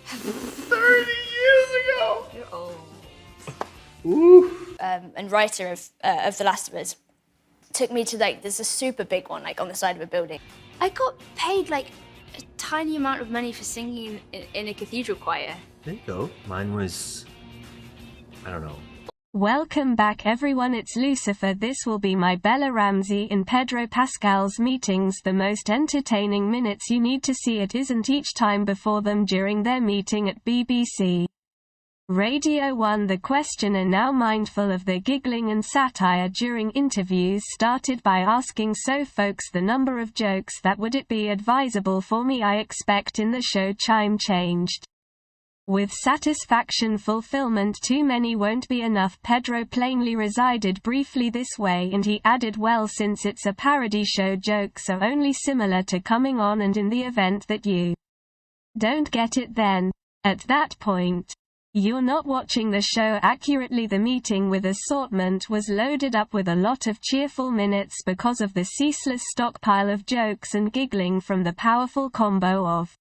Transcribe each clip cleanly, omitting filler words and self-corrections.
30 years ago! You're old. Ooh. And writer of The Last of Us. Took me to there's a super big one on the side of a building. I got paid a tiny amount of money for singing in a cathedral choir. There you go. Mine was, I don't know. Welcome back everyone, it's Lucifer. This will be my Bella Ramsey in Pedro Pascal's meetings. The most entertaining minutes you need to see it isn't each time before them during their meeting at BBC Radio 1. The questioner, now mindful of the giggling and satire during interviews, started by asking, so folks, the number of jokes that would it be advisable for me I expect in the show chime changed. With satisfaction fulfillment too many won't be enough. Pedro plainly resided briefly this way, and he added, well, since it's a parody show, jokes are only similar to coming on, and in the event that you don't get it, then at that point you're not watching the show accurately. The meeting with assortment was loaded up with a lot of cheerful minutes because of the ceaseless stockpile of jokes and giggling from the powerful combo of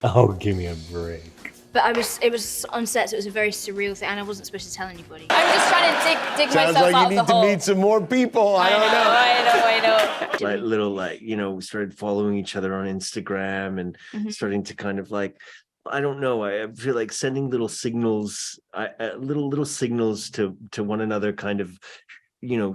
Oh, give me a break. But it was on set, so it was a very surreal thing, and I wasn't supposed to tell anybody. I'm just trying to dig Sounds myself like out you of the need hole. to meet some more people. I don't know. Little, we started following each other on Instagram and starting to kind of I don't know. I feel like sending little signals, little signals to one another, kind of,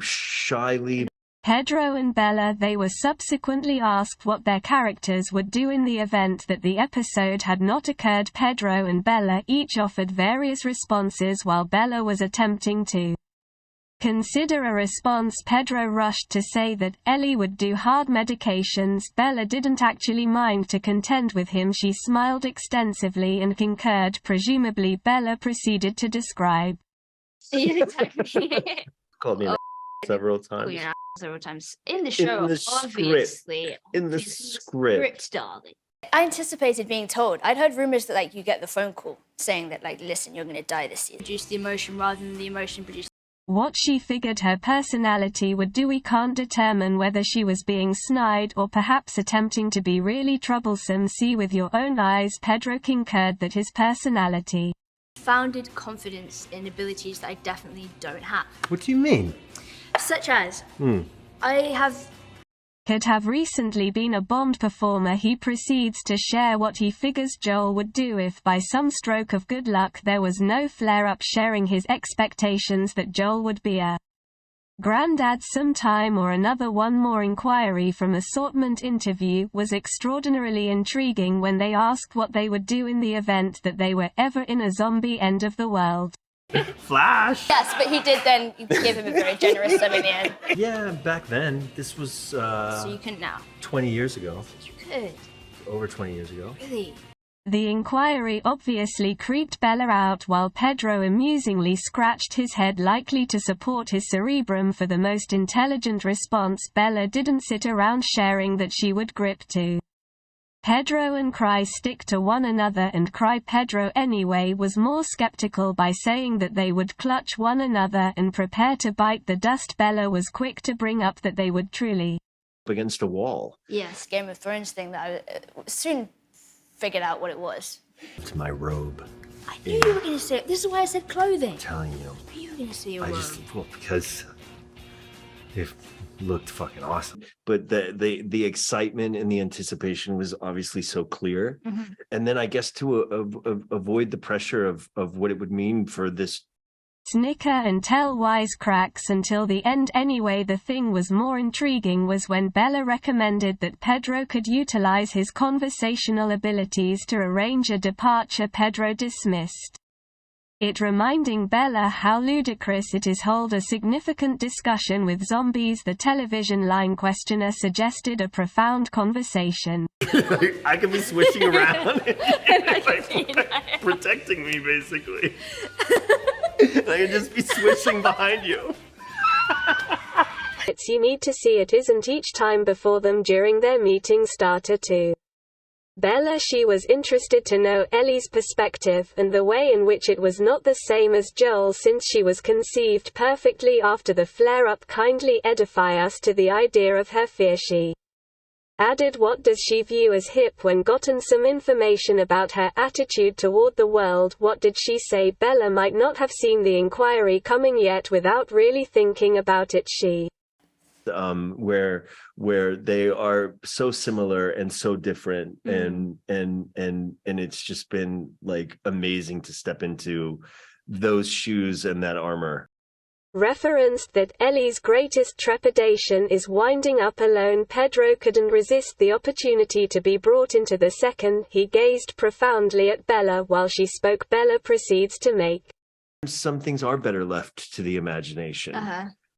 shyly. Pedro and Bella. They were subsequently asked what their characters would do in the event that the episode had not occurred. Pedro and Bella each offered various responses while Bella was attempting to consider a response. Pedro rushed to say that Ellie would do hard medications. Bella didn't actually mind to contend with him. She smiled extensively and concurred. Presumably Bella proceeded to describe. Yeah, exactly. Called me several times. Several times in the show, obviously. In the script, darling. I anticipated being told. I'd heard rumors that you get the phone call saying that listen, you're gonna die this year. Produce the emotion rather than the emotion produce. What she figured her personality would do. We can't determine whether she was being snide or perhaps attempting to be really troublesome. See with your own eyes. Pedro concurred that his personality Founded confidence in abilities that I definitely don't have. What do you mean? Such as, could have recently been a Bond performer. He proceeds to share what he figures Joel would do if by some stroke of good luck there was no flare-up, sharing his expectations that Joel would be a granddad sometime or another. One more inquiry from assortment interview was extraordinarily intriguing when they asked what they would do in the event that they were ever in a zombie end of the world. Flash! yes, but he did then give him a very generous sum in the end. Yeah, back then. This was So you couldn't now. 20 years ago. You could. Over 20 years ago. Really? The inquiry obviously creeped Bella out, while Pedro amusingly scratched his head, likely to support his cerebrum for the most intelligent response. Bella didn't sit around sharing that she would grip to Pedro and cry, stick to one another and cry. Pedro anyway was more skeptical by saying that they would clutch one another and prepare to bite the dust. Bella was quick to bring up that they would truly against a wall. Yes, Game of Thrones thing that I soon figured out what it was. To my robe. I knew you were going to say it. This is why I said clothing. I'm telling you. I knew you were going to say your robe. Because it looked fucking awesome. But the excitement and the anticipation was obviously so clear. And then I guess to avoid the pressure of what it would mean for this snicker and tell wisecracks until the end. Anyway, the thing was more intriguing was when Bella recommended that Pedro could utilize his conversational abilities to arrange a departure. Pedro dismissed it, reminding Bella how ludicrous it is hold a significant discussion with zombies. The television line questioner suggested a profound conversation. I could be switching around. Protecting me, basically. I could just be swishing behind you. You need to see it isn't each time before them during their meeting. Starter 2. Bella. She was interested to know Ellie's perspective and the way in which it was not the same as Joel, since she was conceived perfectly after the flare-up. Kindly edify us to the idea of her fear. She Added, what does she view as hip when gotten some information about her attitude toward the world? What did she say? Bella might not have seen the inquiry coming yet without really thinking about it. She where they are so similar and so different, and it's just been like amazing to step into those shoes and that armor. referenced that Ellie's greatest trepidation is winding up alone. Pedro couldn't resist the opportunity to be brought into the second. He gazed profoundly at Bella while she spoke. Bella proceeds to make some things are better left to the imagination.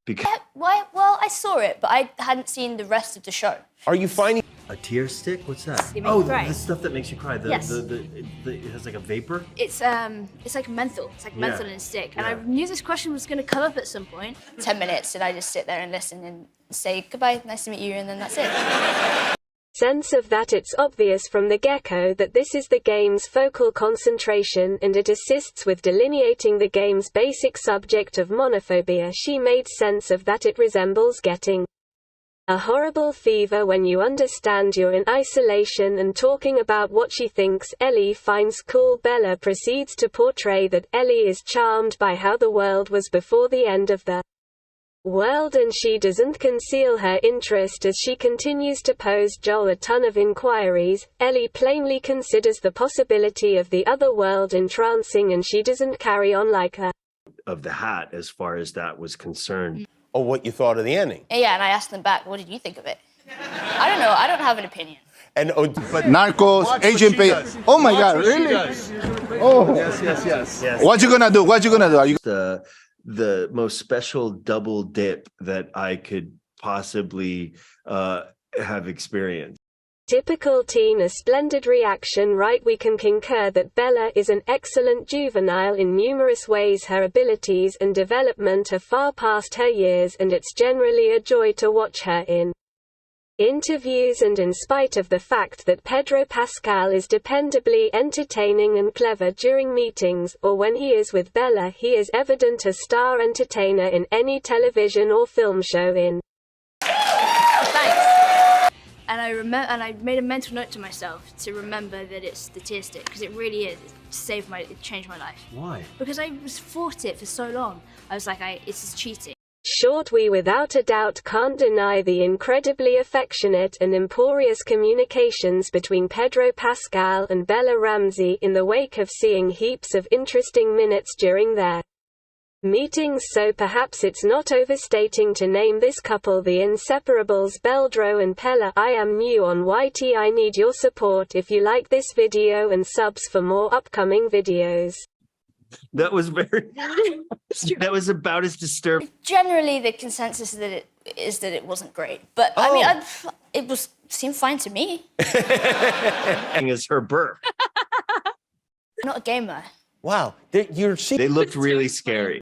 Because Why? Well, I saw it, but I hadn't seen the rest of the show. Are you finding a tear stick? What's that? They make you cry. The stuff that makes you cry. Yes. It has like a vapor. It's like menthol. It's like menthol in a stick. And I knew this question was going to come up at some point. 10 minutes, and I just sit there and listen and say goodbye, nice to meet you, and then that's it. sense of that. It's obvious from the get-go that this is the game's focal concentration, and it assists with delineating the game's basic subject of monophobia. She made sense of that. It resembles getting a horrible fever when you understand you're in isolation and talking about what she thinks Ellie finds cool. Bella proceeds to portray that Ellie is charmed by how the world was before the end of the world, and she doesn't conceal her interest as she continues to pose Joel a ton of inquiries. Ellie plainly considers the possibility of the other world entrancing, and she doesn't carry on like her Of the hat, as far as that was concerned. or what you thought of the ending? Yeah, and I asked them back, what did you think of it? I don't know. I don't have an opinion. And but Narcos, Agent Pay. Oh my God, really? Oh, Yes. what you gonna do? What you gonna do? Are you The most special double dip that I could possibly have experienced. typical teen. A splendid reaction, right? We can concur that Bella is an excellent juvenile in numerous ways. Her abilities and development are far past her years, and it's generally a joy to watch her in interviews, and in spite of the fact that Pedro Pascal is dependably entertaining and clever during meetings, or when he is with Bella, he is evident a star entertainer in any television or film show in. Thanks. And I made a mental note to myself to remember that it's the tear stick, because it really is. It changed my life. Why? Because I fought it for so long. I was like, it's just cheating. Short, we without a doubt can't deny the incredibly affectionate and imperious communications between Pedro Pascal and Bella Ramsey in the wake of seeing heaps of interesting minutes during their meetings. So perhaps it's not overstating to name this couple the inseparables. Pedro and Bella. I am new on YT. I need your support if you like this video, and subs for more upcoming videos. That was that was about as disturbing. Generally, the consensus is that it wasn't great, but I mean, it seemed fine to me. As her burp. I'm not a gamer. wow, you're They looked really scary.